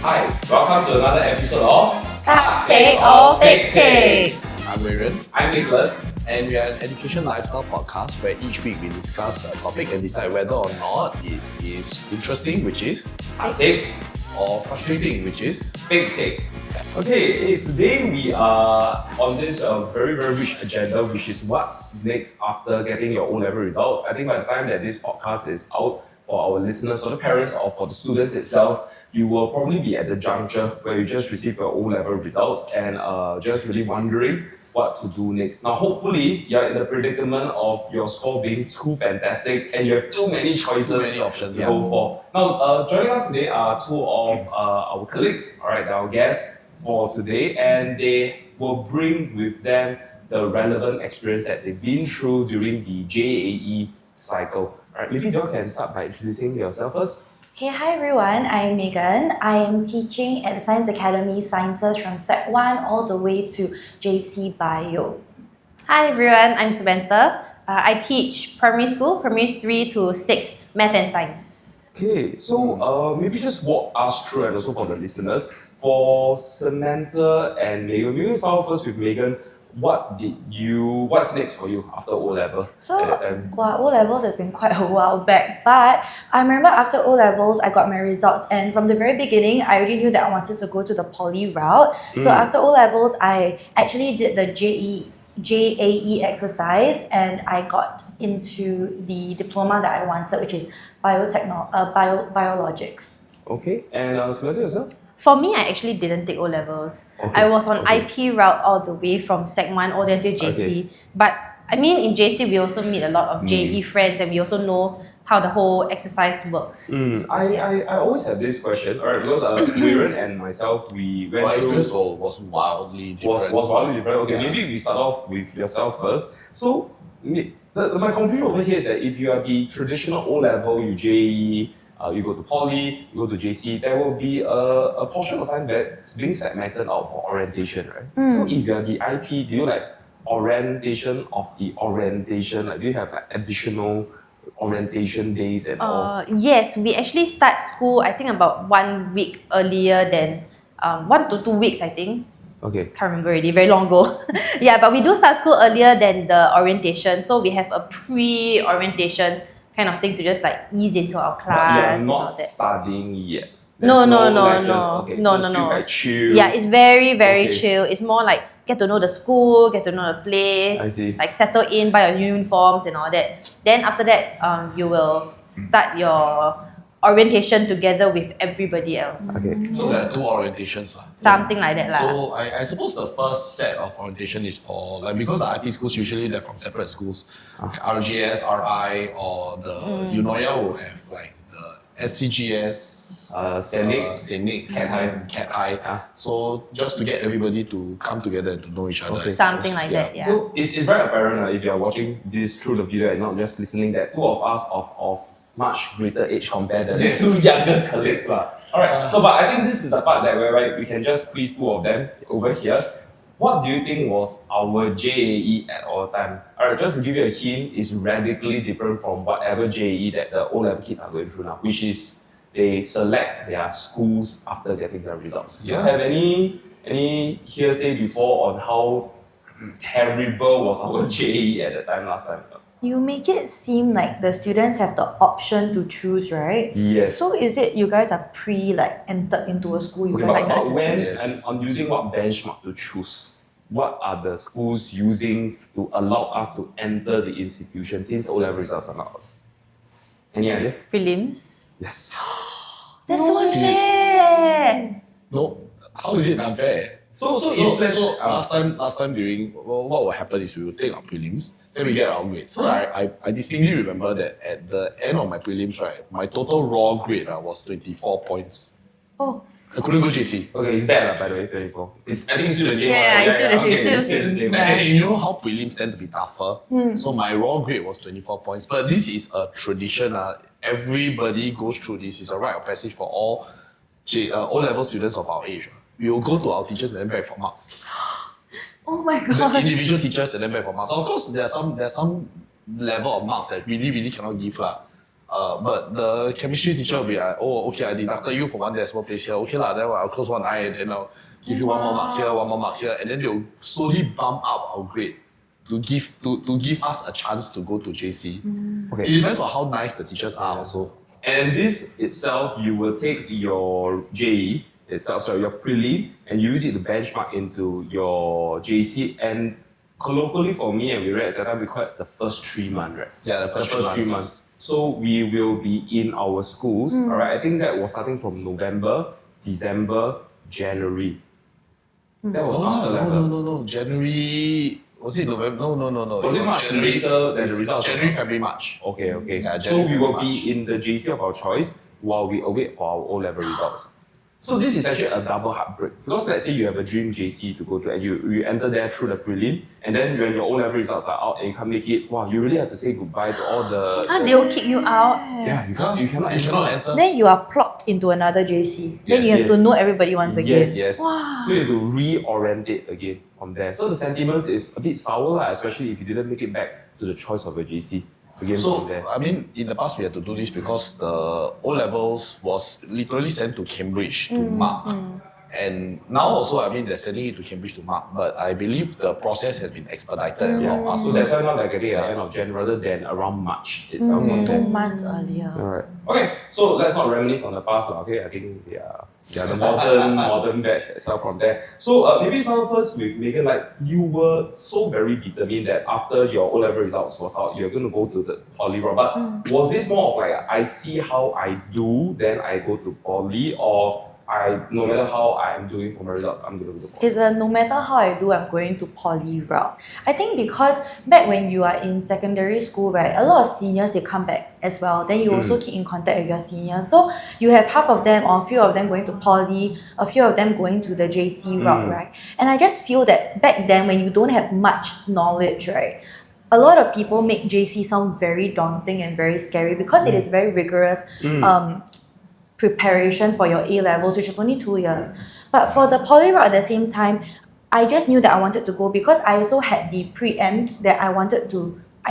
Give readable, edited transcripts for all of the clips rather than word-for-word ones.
Hi, welcome to another episode of TakChek or PekChek. I'm Aaron, I'm Nicholas. and we are an education lifestyle podcast where each week we discuss a topic and decide whether or not it is interesting, which is, TakChek, or frustrating, which is. PekChek. Okay, today we are on this very rich agenda, which is what's next after getting your O-level results. I think by the time that this podcast is out for our listeners or the parents or for the students itself, you will probably be at the juncture where you just received your O-level results and just really wondering what to do next. Now, hopefully, you're in the predicament of your score being too fantastic and you have too many choices Too many options, to yeah. go for. Now, joining us today are two of our colleagues, all right, our guests for today, and they will bring with them the relevant experience that they've been through during the JAE cycle. All right, maybe you can start by introducing yourself first. Okay, hi everyone, I'm Megan. I am teaching at the Science Academy Sciences from Sec 1 all the way to JC Bio. Hi everyone, I'm Samantha. I teach primary school, primary 3 to 6, math and science. Okay, so maybe just walk us through, and also for the listeners, for Samantha and Megan, maybe start first with Megan. What's next for you after O-level? So, O-levels has been quite a while back, but I remember after O-levels, I got my results, and from the very beginning, I already knew that I wanted to go to the poly route. So after O-levels, I actually did the JAE exercise, and I got into the diploma that I wanted, which is biologics. Okay, and Samantha yourself? For me, I actually didn't take O-levels. Okay, I was on okay. IP route all the way from Sec 1 all the way until JC. Okay. But I mean, in JC, we also meet a lot of JE friends and we also know how the whole exercise works. I always have this question, alright, because Aaron and myself, we went My through... experience was wildly different. was wildly different. Okay, Yeah. maybe we start off with yourself first. So, my confusion over here is that if you are the traditional O-level, you JE, you go to poly, you go to JC, there will be a portion of time that's being segmented out for orientation, right? So if you're the IP, do you like orientation of the orientation? Like, do you have like additional orientation days and all? Yes, we actually start school, I think about 1 week earlier than 1 to 2 weeks, I think. Okay. Can't remember already, very long ago. Yeah, but we do start school earlier than the orientation. So we have a pre-orientation kind of thing to just like ease into our But class. you're and all not that. studying yet. No, There's no, lectures. no. Okay, No, so no, still no. like chill. Yeah, it's very Okay. chill. It's more like get to know the school, get to know the place, I see. like settle in, buy your uniforms and all that. Then after that, you will start your orientation together with everybody else. Okay. So there are two orientations. Something like that. So I suppose the first set of orientation is for, like, because the IP schools usually they're from separate schools. RGS, RI, or the UNOIA will have like the SCGS, Scenic, Scenics, Cat High. and Cat High. So just to get everybody to come together and to know each other. Okay. Something like that, yeah. So it's very apparent if you're watching this through the video and not just listening that two of us of much greater age compared to the two younger colleagues. Alright, so but I think this is the part that where we can just squeeze two of them over here. What do you think was our JAE at all time? Alright, just to give you a hint, it's radically different from whatever JAE that the O-level kids are going through now, which is they select their schools after getting their results. Do you Yeah. have any hearsay before on how terrible was our JAE at the time last time? You make it seem like the students have the option to choose, right? Yes. So is it you guys are entered into a school? You Okay, guys but get to when choose? Yes. and on using what benchmark to choose? What are the schools using to allow us to enter the institution since O-level results are not out? Any idea? Prelims. Yes. That's so unfair. No, how is it unfair? So if let's- last time during what will happen is we will take our prelims, then we get our grades. So I distinctly remember that at the end of my prelims, right, my total raw grade was 24 points. Oh, I couldn't go JC. Okay, it's bad by the way, 24. I think it's still the same. Yeah, it's still the same, okay, still the it's still the same. And you know how prelims tend to be tougher. So my raw grade was 24 points. But this is a tradition. Everybody goes through this. It's a rite of passage for all O-level students of our age. We will go to our teachers and then beg for marks. oh my The god. individual teachers and then beg for marks. Of course, there's some level of marks that really cannot give lah. But the chemistry teacher will be like, oh, okay, I deducted you for 1 decimal place here. Okay, then I'll close one eye and then I'll give you 1 more mark here, 1 more mark here, and then they'll slowly bump up our grade to give us a chance to go to JC. Okay. It depends on how nice the teachers are also. And this itself, you will take your JE itself, so your prelim, and use it to benchmark into your JC. And colloquially for me, and we read at that time, we call it the first 3 months, right? Yeah, the first 3 months. So we will be in our schools, all right? I think that was starting from November, December, January. That was after level. No. January. Was it November? No. Was it much later than the results? January, February, March. Okay. Yeah, So January, we will March. be in the JC of our choice while we await for our O-level results. So this is actually a double heartbreak. Because let's say you have a dream JC to go to and you enter there through the prelim, and then when your O-level results are out and you can't make it, wow, you really have to say goodbye to all the... They'll kick you out. Yeah, you cannot You cannot enter. Then you are plucked into another JC. Then Yes, you have yes. to know everybody once again. Yes. So you have to reorientate again from there. So the sentiments is a bit sour, especially if you didn't make it back to the choice of a JC. Again from So, there. I mean, in the past we had to do this because the O-levels was literally sent to Cambridge to mark. And now also, I mean, they're sending it to Cambridge to mark, but I believe the process has been expedited and a lot So faster. that's why now they're getting at the end of Jan rather than around March itself. from 2 there. months earlier. Alright. Okay, so let's not reminisce on the past, okay? I think they are the modern batch itself from there. So maybe start first with Megan, like you were so very determined that after your O-level results was out, you're going to go to the poly route. But was this more of like, I see how I do, then I go to poly, or no matter how I'm doing for my results, I'm going to go to poly? It's a no matter how I do, I'm going to poly route. I think because back when you are in secondary school, right, a lot of seniors, they come back as well. Then you also keep in contact with your seniors. So you have half of them or a few of them going to poly, a few of them going to the JC route, right? And I just feel that back then when you don't have much knowledge, right, a lot of people make JC sound very daunting and very scary because it is very rigorous preparation for your A-levels, which is only 2 years. But for the poly route at the same time, I just knew that I wanted to go because I also had the preempt that I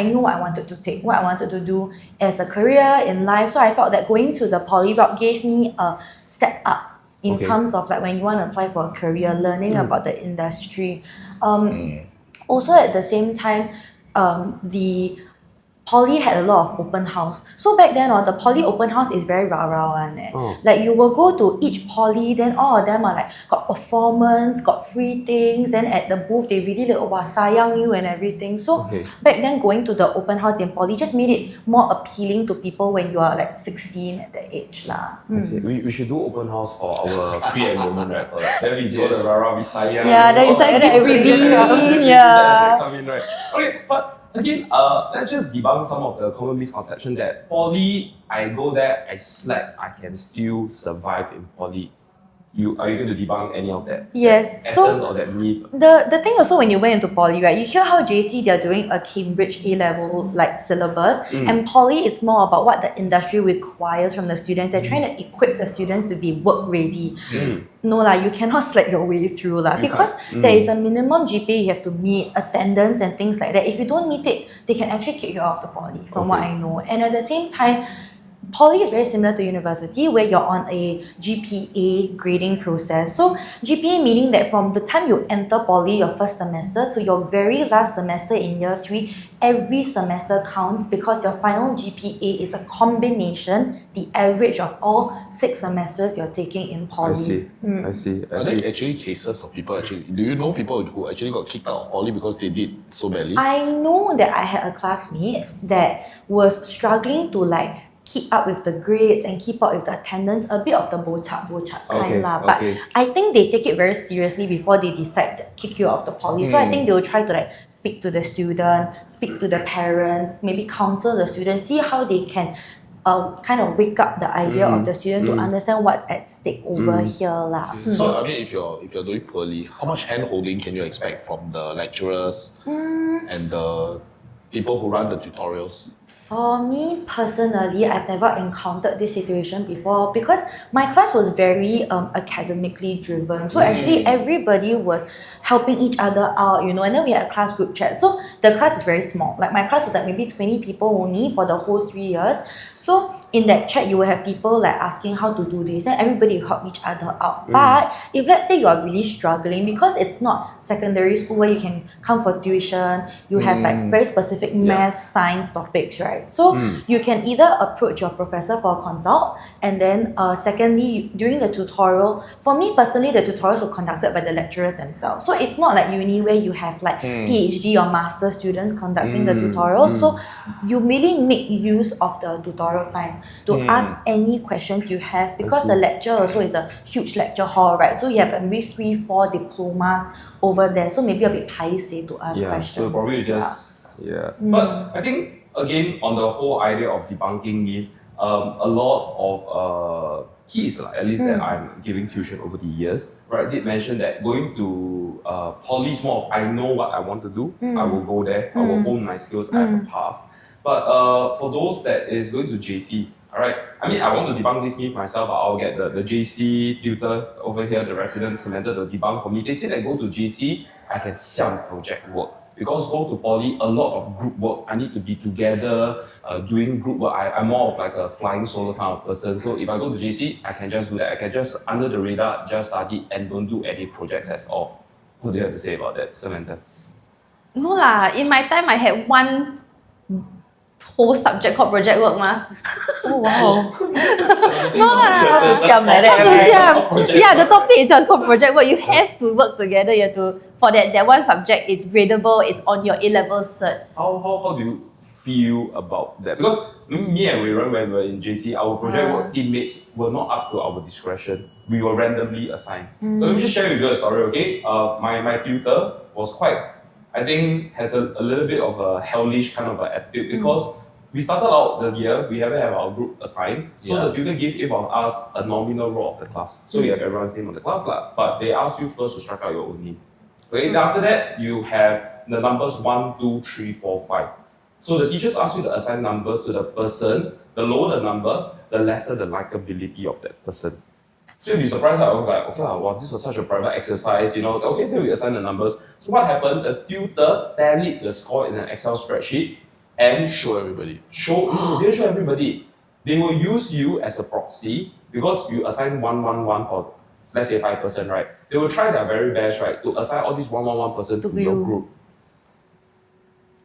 knew what I wanted to take, what I wanted to do as a career in life. So I felt that going to the poly route gave me a step up in terms of like when you want to apply for a career, learning about the industry. Also at the same time, the poly had a lot of open house. So back then, the poly open house is very rah-rah one. Like you will go to each poly, then all of them are like got performance, got free things. Then at the booth, they really like sayang you and everything. So back then, going to the open house in poly just made it more appealing to people when you are like 16 at that age lah. I see. We should do open house for our pre-enrollment, right? For that. Then we do the rara, we sayang. Yeah, then inside get freebies. Yeah. Come in, right? Okay, but again, let's just debunk some of the common misconception that poly, I go there, I slack, I can still survive in poly. Are you going to debunk any of that? Yes. That So essence or that myth? the thing also when you went into poly, right, you hear how JC they're doing a Cambridge A-level like syllabus, and poly is more about what the industry requires from the students. They're trying to equip the students to be work ready. No lah, you cannot slack your way through lah because there is a minimum GPA you have to meet, attendance and things like that. If you don't meet it, they can actually kick you off the poly, from what I know. And at the same time, poly is very similar to university where you're on a GPA grading process. So GPA meaning that from the time you enter poly your first semester to your very last semester in year 3, every semester counts because your final GPA is a combination, the average of all 6 semesters you're taking in poly. I see. Are there actually cases of people do you know people who actually got kicked out of poly because they did so badly? I know that I had a classmate that was struggling to like keep up with the grades and keep up with the attendance, a bit of the bochap kind lah. But I think they take it very seriously before they decide to kick you off the poly. So I think they will try to like speak to the student, speak to the parents, maybe counsel the student, see how they can kind of wake up the idea of the student to understand what's at stake over here lah. So I mean, if you're doing poorly, how much hand holding can you expect from the lecturers and the people who run the tutorials? For me personally, I've never encountered this situation before because my class was very academically driven. So actually everybody was helping each other out, and then we had a class group chat. So the class is very small. Like my class was like maybe 20 people only for the whole 3 years. So in that chat, you will have people like asking how to do this, and everybody will help each other out. But if let's say you are really struggling, because it's not secondary school where you can come for tuition, you have like very specific math, science topics, right? So you can either approach your professor for a consult, and then secondly, during the tutorial, for me personally, the tutorials were conducted by the lecturers themselves. So it's not like uni where you have like PhD or master students conducting the tutorials. So you really make use of the tutorial time to ask any questions you have, because the lecture also is a huge lecture hall, right? So you have maybe 3-4 diplomas over there. So maybe a bit paiseh to ask questions. So probably you just But I think again on the whole idea of debunking myth, a lot of kids, at least that I'm giving tuition over the years, right, did mention that going to poly is more of I know what I want to do, I will go there, I will hone my skills, I have a path. But for those that is going to JC, alright, I mean I want to debunk this myth myself, but I'll get the JC tutor over here, the resident Samantha, to debunk for me. They say that go to JC, I can sell project work. Because go to poly, a lot of group work, I need to be together, doing group work. I'm more of like a flying solo kind of person. So if I go to JC, I can just do that. I can just under the radar, just study and don't do any projects at all. What do you have to say about that, Samantha? No lah, in my time I had one whole subject called project work mah. Oh wow. No lah. Siam like that, right? Yeah, the topic itself is called project work. You have to work together. You have to, for that one subject, it's gradable, it's on your A-level cert. How do you feel about that? Because me and Weiren, when we were in JC, our project work teammates were not up to our discretion. We were randomly assigned. So let me just share with you a story, okay? My tutor was quite, I think, has a little bit of a hellish kind of attitude, because we started out the year, we haven't have our group assigned. So the tutor gave each of us a nominal role of the class. So you have everyone's name on the class, but they asked you first to strike out your own name. Okay, then after that, you have the numbers 1, 2, 3, 4, 5. So the teachers ask you to assign numbers to the person. The lower the number, the lesser the likability of that person. So you'll be surprised, I was like, okay, wow, this was such a private exercise, okay, then we assign the numbers. So what happened, the tutor tallied the score in an Excel spreadsheet and Show everybody. no, they didn't show everybody. They will use you as a proxy because you assign 111 for, let's say 5%, right? They will try their very best, right, to assign all these 111% to your group.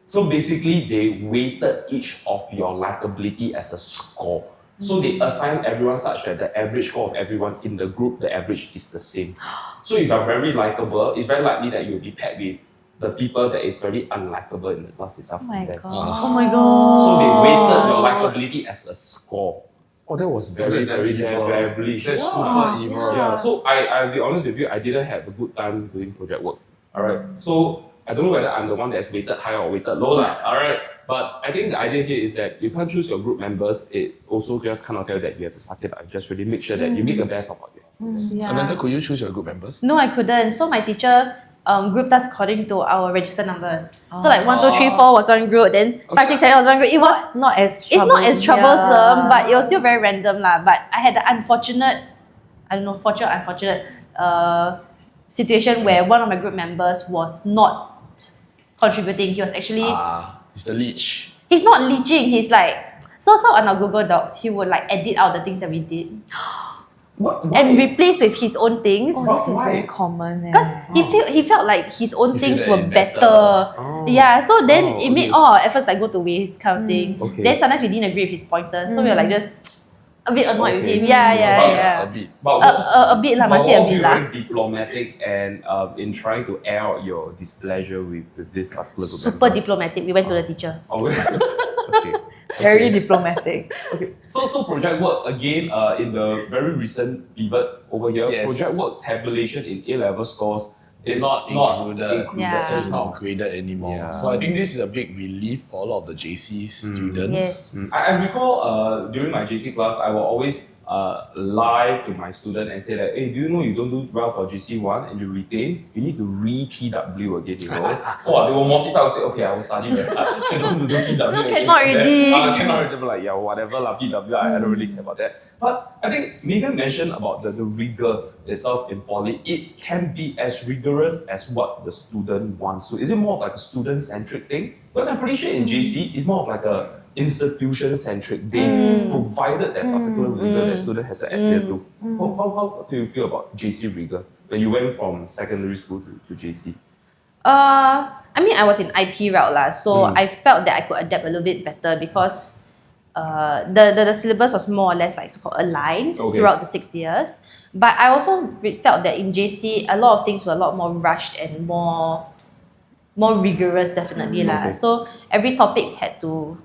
So basically, they weighted each of your likability as a score. So they assign everyone such that the average score of everyone in the group, the average is the same. So if you're very likable, it's very likely that you'll be paired with the people that is very unlikable in the class itself. Oh my god. Oh my god. So they weighted your likability as a score. Oh, that was very, very devilish. That's super evil. Yeah, so I'll be honest with you, I didn't have a good time doing project work. Alright, so I don't know whether I'm the one that's weighted high or weighted low lah. Alright, but I think the idea here is that you can't choose your group members. It also just cannot tell you that you have to suck it up. Just really make sure that you make the best of what you have. Samantha, could you choose your group members? No, I couldn't. So my teacher grouped us according to our register numbers. So like 1, 2, 3, 4 was one group, then 5, 6, 7 was one group. It was Not as it's not as troublesome, yeah. but it was still very random lah. But I had the unfortunate situation where one of my group members was not contributing. He was actually It's the leech. he's not leeching. He's like so on our Google Docs, he would like edit out the things that we did and replace with his own things. Oh, this is very common. Because he felt like his own He things feel were that better. Oh. Yeah, so then it made okay. all our efforts like go to waste kind of thing. Okay. Then sometimes we didn't agree with his pointers, so we were like just a bit annoyed with Okay. him. Yeah. A bit. But A bit lah, but must say a were bit you lah. very diplomatic and in trying to air out your displeasure with this particular group Super member? diplomatic. We went to the teacher. Oh, okay. Very diplomatic. Okay. So project work again in the very recent pivot over here. Yes. Project work tabulation in A-level scores is Not included. Yeah. So it's not graded anymore. Yeah. So I think this is a big relief for a lot of the JC students. Yes. I recall during my JC class, I will always lie to my student and say that, hey, do you know you don't do well for GC1 and you retain, you need to re-PW again, you know? Oh, they were mortified. I would say, okay, I will study very hard. I don't do PW No, again. cannot already. Cannot already. I'm like, yeah, whatever, lah, PW, I don't really care about that. But I think Megan mentioned about the rigor itself in poly. It can be as rigorous as what the student wants. So is it more of like a student-centric thing? Because I'm pretty sure in JC, it's more of like a institution-centric. They provided that particular rigor that student has to adhere to. How do you feel about JC rigor when you went from secondary school to JC? I mean, I was in IP route lah, so I felt that I could adapt a little bit better because the syllabus was more or less like so-called aligned throughout the 6 years. But I also felt that in JC, a lot of things were a lot more rushed and more rigorous, definitely lah. So every topic had to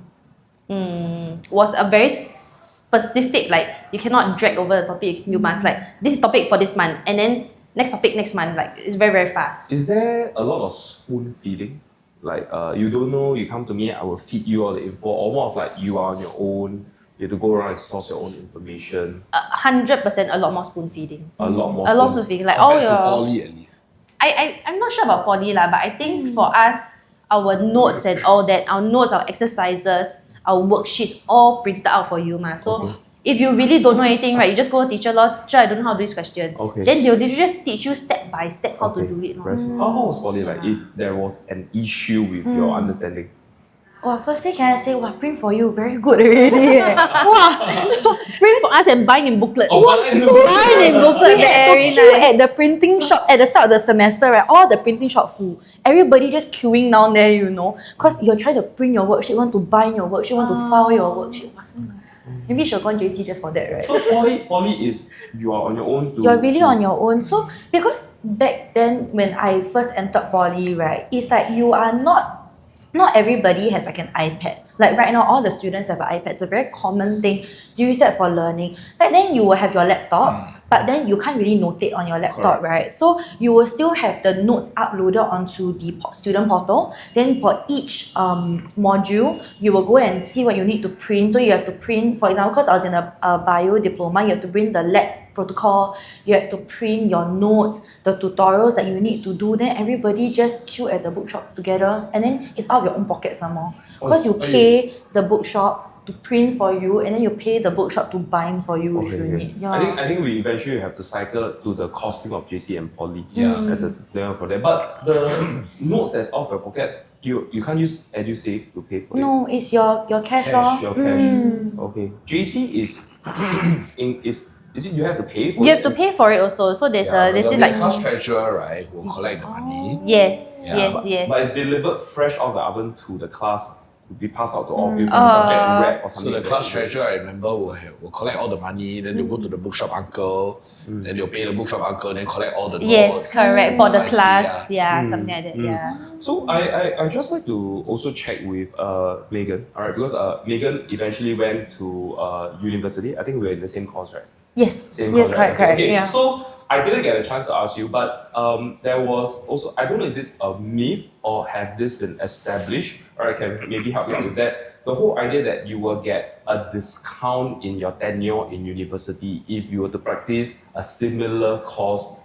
was a very specific, like you cannot drag over the topic. You must like this is topic for this month, and then next topic next month. Like it's very very fast. Is there a lot of spoon feeding? Like you don't know, you come to me, I will feed you all the info, or more of like you are on your own. You have to go around and source your own information. 100%, a lot more spoon feeding. A lot more. A lot of spoon feeding. Like all Compared your to poly at least. I'm not sure about poly lah, but I think for us, our notes and all that, our notes, our exercises, our worksheets, all printed out for you ma. So if you really don't know anything, right, you just go to teacher lor. Teacher, I don't know how to do this question. Then they'll literally just teach you step by step how to do it. How was poly like? If there was an issue with your understanding? Well, firstly, can I say, wow, print for you, very good already. Wow, Print for us and bind in booklet. bind in booklet, we had to very queue nice. at the printing shop at the start of the semester, right? All the printing shop full. Everybody just queuing down there, you know, because you're trying to print your worksheet, want to bind your worksheet, want to file your worksheet. Wow, so nice. Maybe you should have gone JC just for that, right? So poly is you are on your own. You're really on your own. So because back then when I first entered poly, right, it's like you are not everybody has like an iPad. Like right now, all the students have an iPad. It's a very common thing to use that for learning. Back then, you will have your laptop, but then you can't really notate on your laptop, right? So you will still have the notes uploaded onto the student portal. Then for each module, you will go and see what you need to print. So you have to print, for example, because I was in a bio diploma, you have to print the lab protocol, you have to print your notes, the tutorials that you need to do. Then everybody just queue at the bookshop together, and then it's out of your own pocket some more. Because you pay the bookshop to print for you, and then you pay the bookshop to bind for you if you need. Yeah. I think we eventually have to cycle to the costing of JC and poly as a plan for that. But the notes that's off your pocket, you can't use EduSave to pay for it. No, it's your cash lor. Your cash. Okay. JC is is it you have to pay for it? You have to pay for it also. So there's this the like class treasurer, right, will collect the money. yes. But it's delivered fresh off the oven to the class to be passed out to all of you from subject wrap or So something. the like class that. treasurer, I remember, will collect all the money, then they'll go to the bookshop uncle, then they'll pay the bookshop uncle, then collect all the notes. yes, correct for the I see, class. Something like that. Yeah. So I just like to also check with Megan, alright, because Megan eventually went to university. I think we were in the same course, right? Yes, Same yes, course, right? correct, Okay, yeah. so I didn't get a chance to ask you, but there was also, I don't know, is this a myth or have this been established? Or I can maybe help you out with that. The whole idea that you will get a discount in your tenure in university if you were to practice a similar course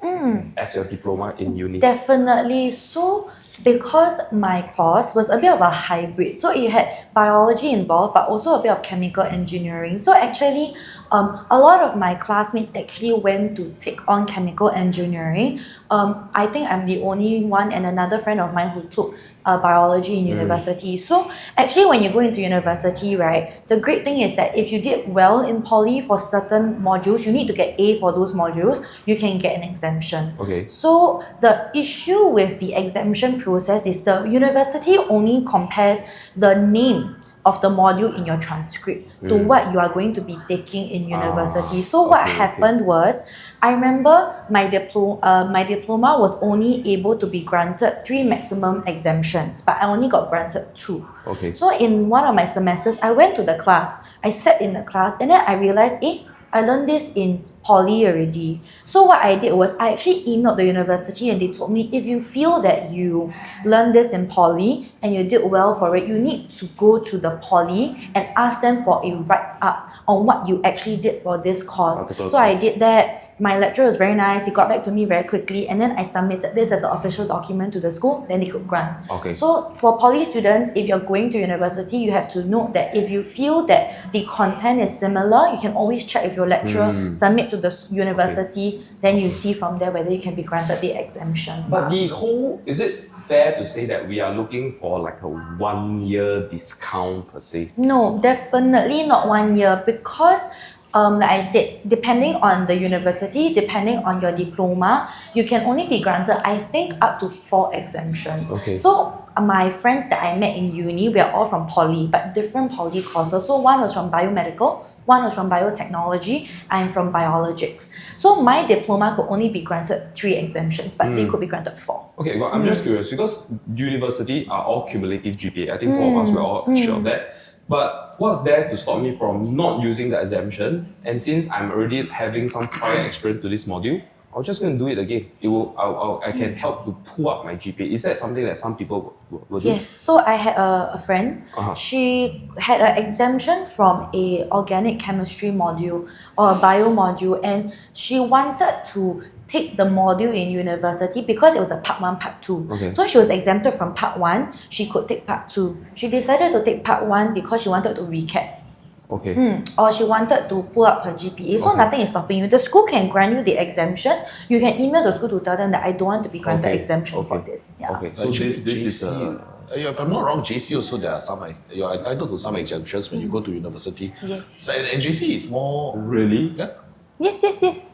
as your diploma in uni. Definitely. So because my course was a bit of a hybrid, so it had biology involved, but also a bit of chemical engineering. So actually, a lot of my classmates actually went to take on chemical engineering. I think I'm the only one and another friend of mine who took biology in university. So actually when you go into university, right, the great thing is that if you did well in poly for certain modules, you need to get A for those modules, you can get an exemption. Okay. So the issue with the exemption process is the university only compares the name of the module in your transcript to what you are going to be taking in university. So what happened was, I remember my diploma was only able to be granted 3 maximum exemptions, but I only got granted 2. Okay. So in one of my semesters, I went to the class, I sat in the class, and then I realized, I learned this in poly already. So what I did was I actually emailed the university and they told me if you feel that you learned this in poly and you did well for it, you need to go to the poly and ask them for a write-up on what you actually did for this course. So I did that. My lecturer was very nice. He got back to me very quickly and then I submitted this as an official document to the school, then they could grant. Okay. So for poly students, if you're going to university, you have to note that if you feel that the content is similar, you can always check with your lecturer, submit to the university, then you see from there whether you can be granted the exemption. But is it fair to say that we are looking for like a 1 year discount per se? No, definitely not 1 year because like I said, depending on the university, depending on your diploma, you can only be granted, I think, up to 4 exemptions. Okay. So my friends that I met in uni, we are all from poly, but different poly courses. So one was from biomedical, one was from biotechnology, I'm from biologics. So my diploma could only be granted 3 exemptions, but they could be granted 4. Okay, well, I'm just curious because university are all cumulative GPA. I think 4 of us were all sure of that. But what's there to stop me from not using the exemption? And since I'm already having some prior experience to this module, I'm just going to do it again. I can help to pull up my GPA. Is that something that some people will do? Yes, so I had a friend. She had an exemption from a organic chemistry module or a bio module, and she wanted to take the module in university because it was a part 1, part 2. Okay. So she was exempted from part 1, she could take part 2. She decided to take part 1 because she wanted to recap. Okay. Or she wanted to pull up her GPA. So nothing is stopping you. The school can grant you the exemption. You can email the school to tell them that I don't want to be granted exemption for this. Yeah. Okay, so this is if I'm not wrong, JC also there are some you're entitled to some exemptions when you go to university. Yes. So and JC is more really? yeah. Yes.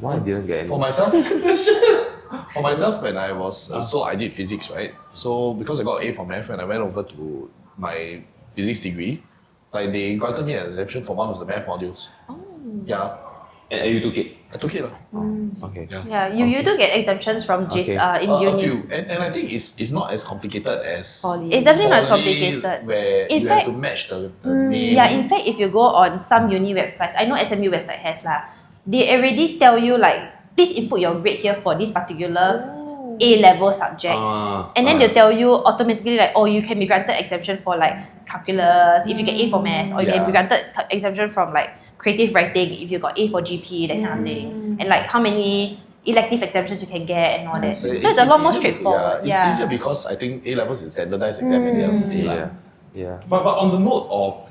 Why I didn't get any? For myself, when I was so I did physics, right? So because I got A for math, when I went over to my physics degree, like they granted me an exemption for one of the math modules. Oh. Yeah. And you took it? I took it. Okay. Yeah, you do get exemptions from in A uni. few. And I think it's not as complicated as Poly. It's definitely not as poly, complicated. where In you fact- have to match the name. Yeah, in fact, if you go on some uni websites, I know SMU website has lah, they already tell you like, please input your grade here for this particular A-level subjects. And then they'll tell you automatically like, oh, you can be granted exemption for like calculus, if you get A for math, or you can be granted exemption from like creative writing if you got A for GP, that kind of thing. And like how many elective exemptions you can get and all that. So it's a lot more easier straightforward. It's easier because I think A-levels is standardized exam at the end of the day. lah. Yeah. But on the note of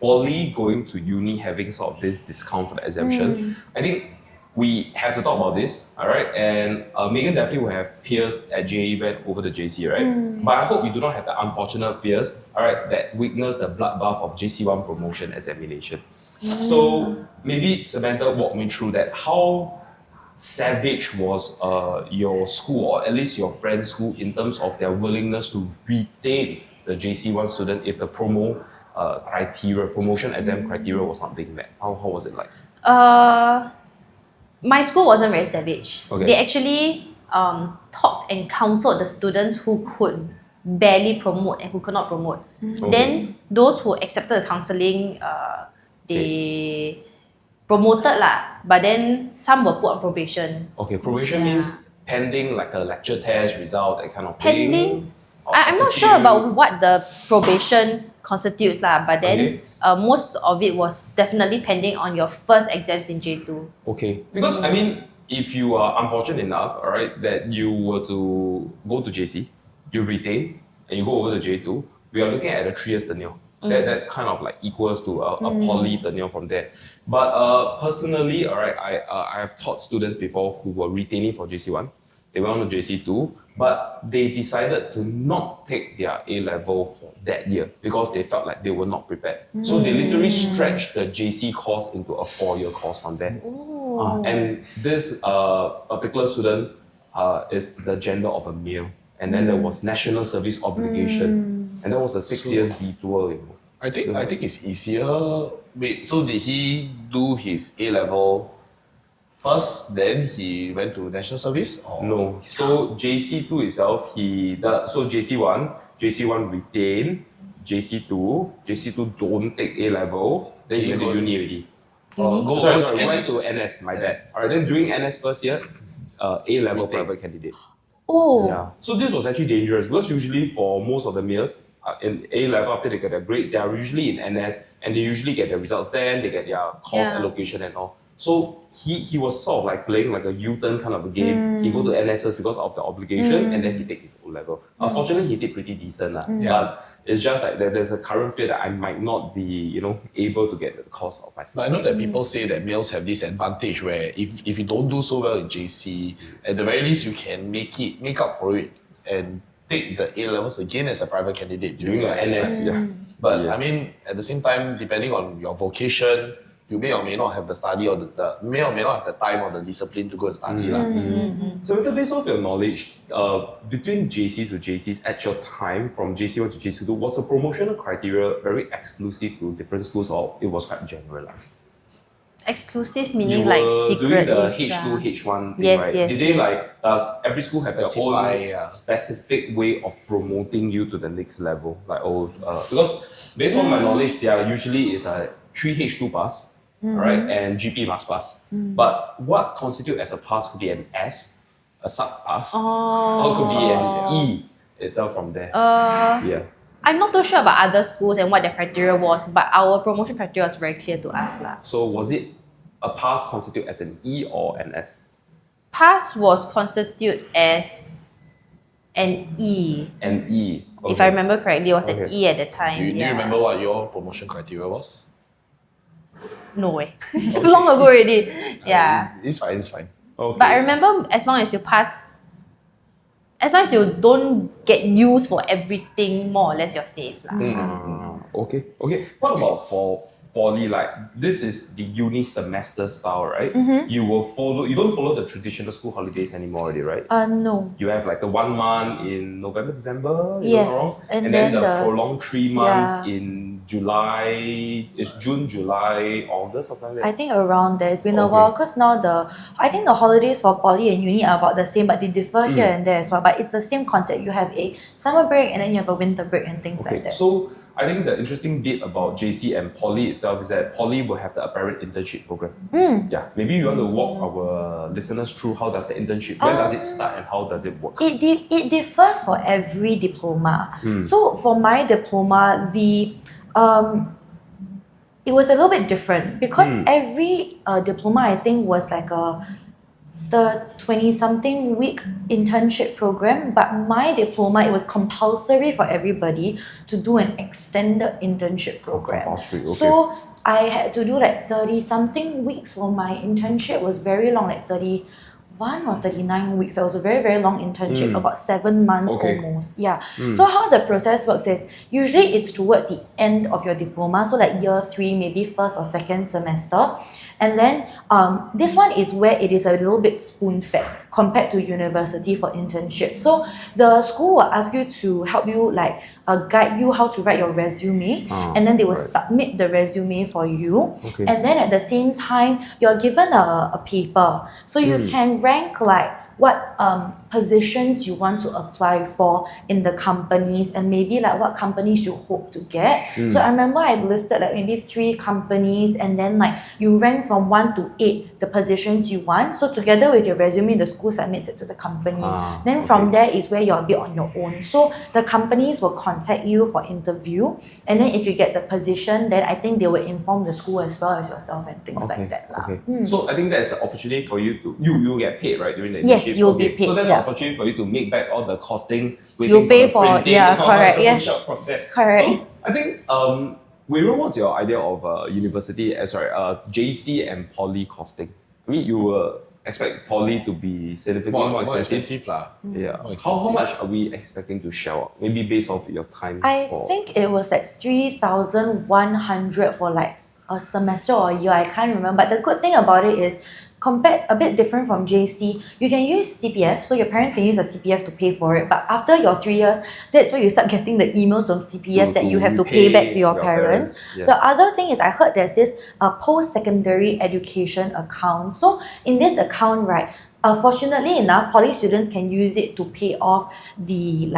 poly going to uni having sort of this discount for the exemption, I think we have to talk about this, alright? And Megan definitely will have peers at JE went over to JC, right? But I hope you do not have the unfortunate peers, alright, that witness the bloodbath of JC1 promotion examination. So maybe Samantha walk me through that. How savage was your school, or at least your friend's school, in terms of their willingness to retain the JC1 student if the promotion exam criteria was not being met? How was it like? My school wasn't very savage. Okay. They actually talked and counseled the students who could barely promote and who could not promote. Then those who accepted the counselling, they promoted lah. But then some were put on probation. Okay, probation means pending like a lecture test result, that kind of thing. Pending. I'm not sure about what the probation constitutes lah, but then most of it was definitely pending on your first exams in J2. Okay, because I mean, if you are unfortunate enough, alright, that you were to go to JC, you retain, and you go over to J2, we are looking at a 3 years tenure. That kind of like equals to a poly tenure from there. But personally, alright, I have taught students before who were retaining for JC1. They went on to JC2, but they decided to not take their A-level for that year because they felt like they were not prepared. So they literally stretched the JC course into a 4-year course from there. And this particular student is the gender of a male. And then there was national service obligation. And that was a 6 years detour. You know. I think it's easier. Wait, so did he do his A-level first, then he went to national service? Or? No. So JC2 itself, so JC1 retain, JC2 don't take A-level, then he went to uni already. Go Sorry, for went to NS, my bad. Alright, then during NS first year, A-level private candidate. Oh. Yeah. So this was actually dangerous because usually for most of the males in A-level, after they get their grades, they are usually in NS and they usually get their results then, they get their course allocation and all. So he was sort of like playing like a U-turn kind of a game. He go to NS first because of the obligation and then he take his O-level. Unfortunately, he did pretty decent. But it's just like there's a current fear that I might not be, able to get the course of my But I know that people say that males have this advantage where if you don't do so well in JC, at the very least you can make up for it and take the A-levels again as a private candidate during your NS. Yeah. But I mean, at the same time, depending on your vocation, you may or may not have the study or the may or may not have the time or the discipline to go and study. So based off your knowledge, between JCs to JCs at your time, from JC1 to JC2, was the promotional criteria very exclusive to different schools or it was quite generalized? Exclusive You meaning were like doing the secret. H2, H1 thing, Yes, right? yes, Did they yes. does every school have their Specify, own yeah. specific way of promoting you to the next level? Because based on my knowledge, there usually is a 3 H2 pass, right, and GP must pass. But what constitute as a pass could be an S, a sub pass, or could be an E itself from there. Yeah. I'm not too sure about other schools and what their criteria was, but our promotion criteria was very clear to us. So was it a pass constitute as an E or an S? Pass was constituted as an E. An E. If I remember correctly, it was an Okay. E at the time. Do you remember what your promotion criteria was? No way. Long ago already. Yeah. It's fine. Okay. But I remember as long as you pass, as long as you don't get used for everything, more or less you're safe. Okay. What about for poly? Like this is the uni semester style, right? You don't follow the traditional school holidays anymore already, right? No. You have like the 1 month in November, December, if Yes, I'm not wrong. and then then the the- prolonged 3 months yeah. in July. It's June, July, August or something like I that. think around there. It's been a Okay. while because now I think the holidays for poly and uni are about the same, but they differ here and there as well. But it's the same concept. You have a summer break and then you have a winter break and things like that. So I think the interesting bit about JC and Poly itself is that Poly will have the apparent internship program. Yeah, maybe you want to walk our listeners through how does the internship, when does it start and how does it work? It differs for every diploma. So for my diploma, it was a little bit different because every diploma I think was like the 20-something week internship program, but my diploma, it was compulsory for everybody to do an extended internship program. Compulsory, okay. So I had to do like 30-something weeks for my internship. It was very long, like 31 or 39 weeks. It was a very, very long internship, about 7 months Okay. almost. Yeah. So how the process works is usually it's towards the end of your diploma, so like year 3, maybe first or second semester. And then this one is where it is a little bit spoon-fed compared to university for internship. So the school will ask you to help you guide you how to write your resume, and then they will submit the resume for you. Okay. And then at the same time, you're given a paper. So you can rank like what positions you want to apply for in the companies and maybe like what companies you hope to get. So I remember I listed like maybe 3 companies and then like you rank from 1 to 8 the positions you want. So together with your resume, the school submits it to the company. Then from there is where you're a bit on your own. So the companies will contact you for interview, and then if you get the position, then I think they will inform the school as well as yourself and things like that. So I think that's an opportunity for you to you get paid, right, during the Yes, internship? you'll be paid, So that's yeah. an opportunity for you to make back all the costing. You waiting pay the for- printing yeah, and all correct, the yes. push-up from there. Correct. So I think Wei-Ren, what's your idea of university? JC and Poly costing. I mean, you expect Poly to be significantly more expensive. expensive lah. Yeah. More How expensive. much are we expecting to shell out? Maybe based off your time. I for... think it was like 3,100 for like a semester or a year. I can't remember. But the good thing about it is, compared a bit different from JC, you can use CPF, so your parents can use the CPF to pay for it. But after your 3 years, that's where you start getting the emails from CPF that you have to pay back to your parents. Yeah. The other thing is, I heard there's this post-secondary education account. So in this account, right, fortunately enough, poly students can use it to pay off the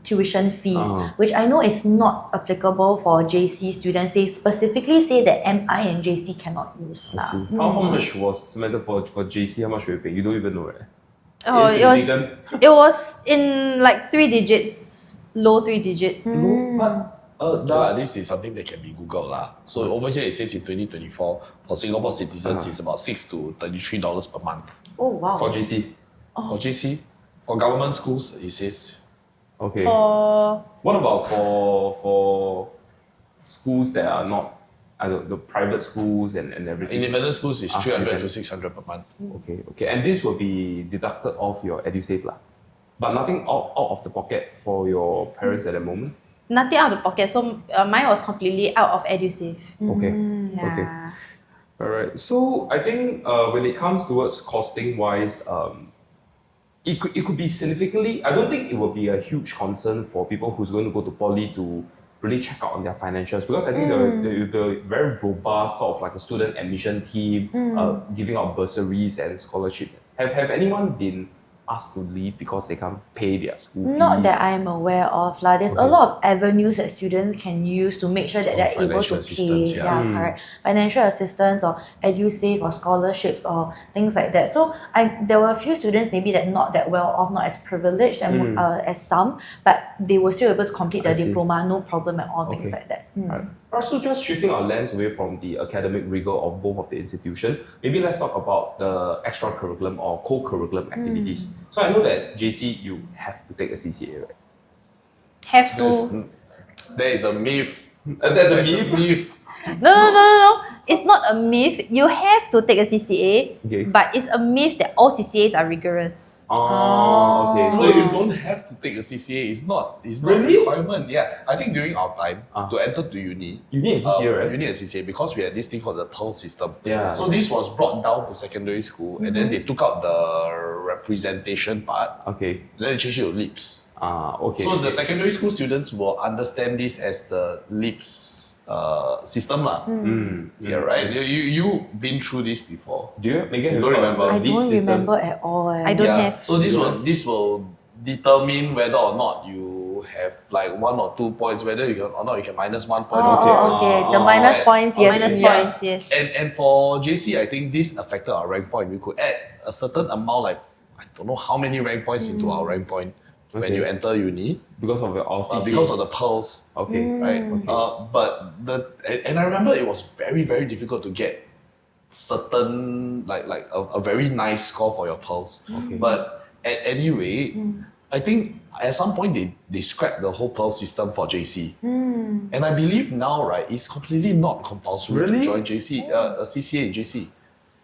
tuition fees, which I know is not applicable for JC students. They specifically say that MI and JC cannot use. I see. How much was Samantha for JC? How much were you paying? You don't even know, right? Oh, it was in like 3 digits, low 3 digits. No, but this is something that can be Googled lah. So over here it says in 2024 for Singapore citizens it's about $6 to $33 per month. Oh wow. for JC. For JC, for government schools it says Okay. For What about for schools that are not the private schools and everything? independent schools is 300 to independent. 600 per month. Okay. And this will be deducted off your edusave lah. But nothing out of the pocket for your parents at the moment? nothing out of the pocket, so mine was completely out of edusave. Okay. Yeah. Okay. Alright. So I think when it comes towards costing wise, it could be significantly. I don't think it will be a huge concern for people who's going to go to poly to really check out on their financials, because I think there will be a very robust sort of like a student admission team, giving out bursaries and scholarship. Have anyone been asked to leave because they can't pay their school fees? Not that I'm aware of. There's a lot of avenues that students can use to make sure that they're able to financial assistance, pay. yeah. Correct. Financial assistance or edusave or scholarships or things like that. So there were a few students maybe that not that well off, not as privileged as some, but they were still able to complete their I see. diploma, no problem at all, things Okay. like that. Alright. So just shifting our lens away from the academic rigor of both of the institution, maybe let's talk about the extracurriculum or co-curriculum activities. So I know that JC, you have to take a CCA, right? Have to. There is a myth. There's a There's myth. No. It's not a myth. You have to take a CCA, Okay. but it's a myth that all CCAs are rigorous. Oh, okay. So So you don't have to take a CCA. It's not Really? a requirement. Yeah, I think during our time to enter to uni, you need a CCA, right? you need a CCA because we had this thing called the PEARL system. Yeah. So this was brought down to secondary school, and then they took out the representation part, Okay. and then they changed it to LIPS. Okay. So the secondary school students will understand this as the LIPS system lah. Yeah, right. You been through this before. Do you, Megan, have Don't you heard remember. of I the LEAP don't system? remember at all. I don't have. So this will determine whether or not you have like 1 or 2 points, whether you can or not you can minus 1 point. Okay. The minus points, yes. Minus yes. points, yes. And for JC, I think this affected our rank point. We could add a certain amount, like I don't know how many rank points into our rank point when Okay. you enter uni Because of your CCA? because of the pearls, Okay. right? But I remember it was very very difficult to get certain like a very nice score for your pearls. Okay. But at any rate, I think at some point they scrapped the whole pearl system for JC. And I believe now, right, it's completely not compulsory Really? to join JC, a CCA in JC.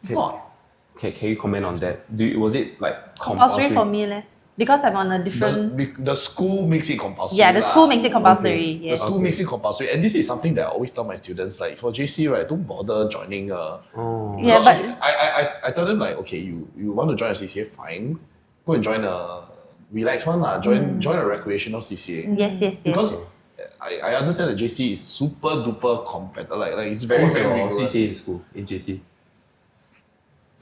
It's not. Okay, can you comment on that? Was it like Compulsory for me, leh. Because I'm on a different. The school makes it compulsory. Yeah, the lah. school makes it compulsory. Okay. The Yes. school makes it compulsory. And this is something that I always tell my students, like for JC, right, don't bother joining a... Oh. Yeah, No, but I tell them like, okay, you want to join a CCA, fine. Go and join a relaxed one lah. Join a recreational CCA. yes. Because I understand that JC is super duper competitive. Like it's very, What was very your rigorous. CCA in school, in JC?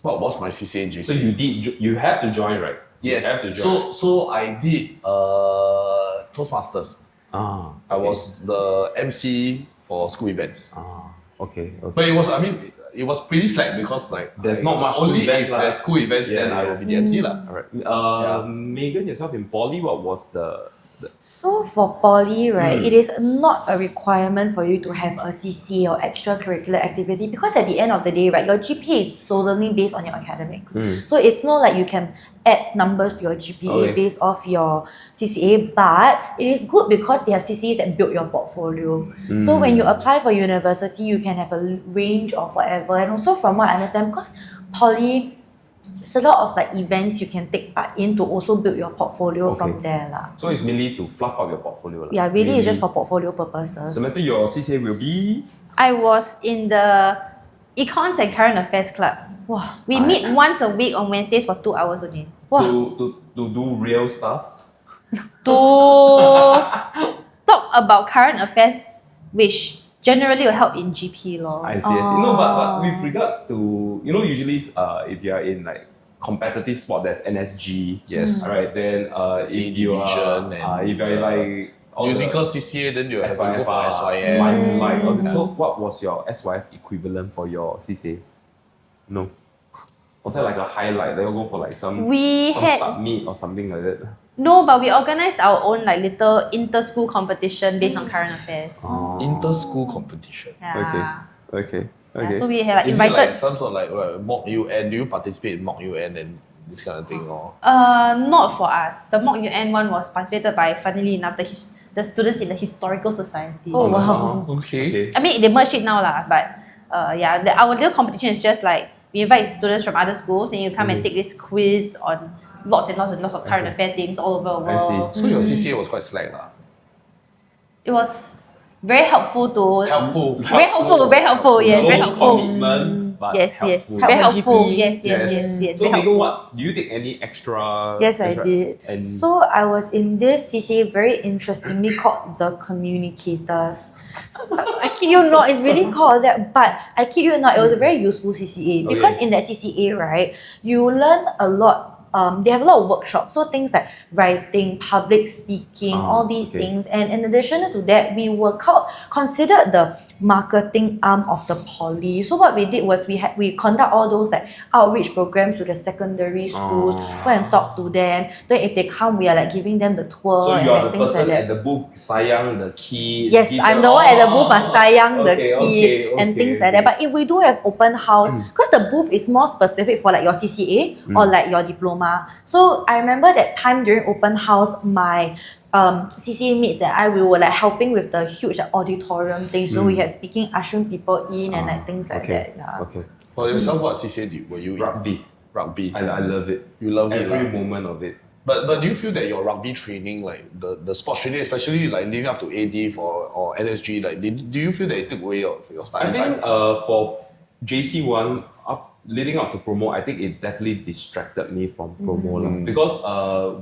What was my CCA in JC? So you have to join, right? Yes. You have to join. So I did Toastmasters. I was the MC for school events. Okay. But it was pretty slack because like There's not much school only events if lah. there's school events Yeah, then I yeah. will be the MC lah. Alright. Yeah. Megan, yourself in poly, what was the So for poly, right, it is not a requirement for you to have a CCA or extracurricular activity, because at the end of the day, right, your GPA is solely based on your academics. So it's not like you can add numbers to your GPA Okay. based off your CCA, but it is good because they have CCAs that build your portfolio. So when you apply for university, you can have a range of whatever. And also from what I understand, because poly, it's a lot of like events you can take part in to also build your portfolio from Okay. there lah. So it's mainly to fluff up your portfolio. Yeah, really it's just for portfolio purposes. Samantha, your CCA will be I was in the Econs and Current Affairs Club. Wow. We meet once a week on Wednesdays for 2 hours only. to do real stuff. To talk about current affairs, which generally will help in GP law. I see. No, but with regards to usually if you are in like competitive sport, there's NSG. Yes. Alright, then if you are division and, if you're like all the musical CCA, then you have to go SYF, for SYM. Mike, all this. So what was your SYF equivalent for your CCA? No. Was there like a highlight? They'll go for like some submit or something like that. No, but we organized our own like little inter-school competition based on current affairs. Inter-school competition. Yeah. Okay. Yeah, so we had like Is it invited. like some sort of like mock UN? Do you participate in mock UN and this kind of thing? Or Not for us. The mock UN one was participated by, funnily enough, the students in the historical society. Oh wow. okay. I mean, they merged it now lah, but our little competition is just like we invite students from other schools and you come and take this quiz on lots and lots and lots of current affair things all over the world. So your CCA was quite slack lah. It was very helpful to Helpful. very helpful, yes, very helpful. Commitment, but Yes, helpful. very Help helpful. GP. Yes, So very Megan, helpful. what do you take any extra? Yes, I extra- did. And So I was in this CCA very interestingly called the communicators. I kid you not, it's really called that, but I kid you not, it was a very useful CCA because in that CCA, right, you learn a lot. They have a lot of workshops, so things like writing, public speaking, all these things. And in addition to that, we were considered the marketing arm of the poly. So what we did was we conduct all those like outreach programs to the secondary schools, go and talk to them. Then if they come, we are like giving them the tour so and you are like the things like person that. at the booth sayang the kids. Yes, give I'm them- the one at the booth must sayang the Okay, kid and things like that. But if we do have open house, because the booth is more specific for like your CCA or like your diploma. So I remember that time during open house, my CCA mates and we were like helping with the huge like, auditorium thing. So we had speaking, ushering people in and like things like that. Yeah. Okay. For yourself, what CCA were you in? Rugby. Rugby. I love it. You love it, Every lah. moment of it. But do you feel that your rugby training, like the sports training, especially like leading up to AD or NSG, like do you feel that it took away your study I think time? for JC1 leading up to promo, I think it definitely distracted me from promo lah. Because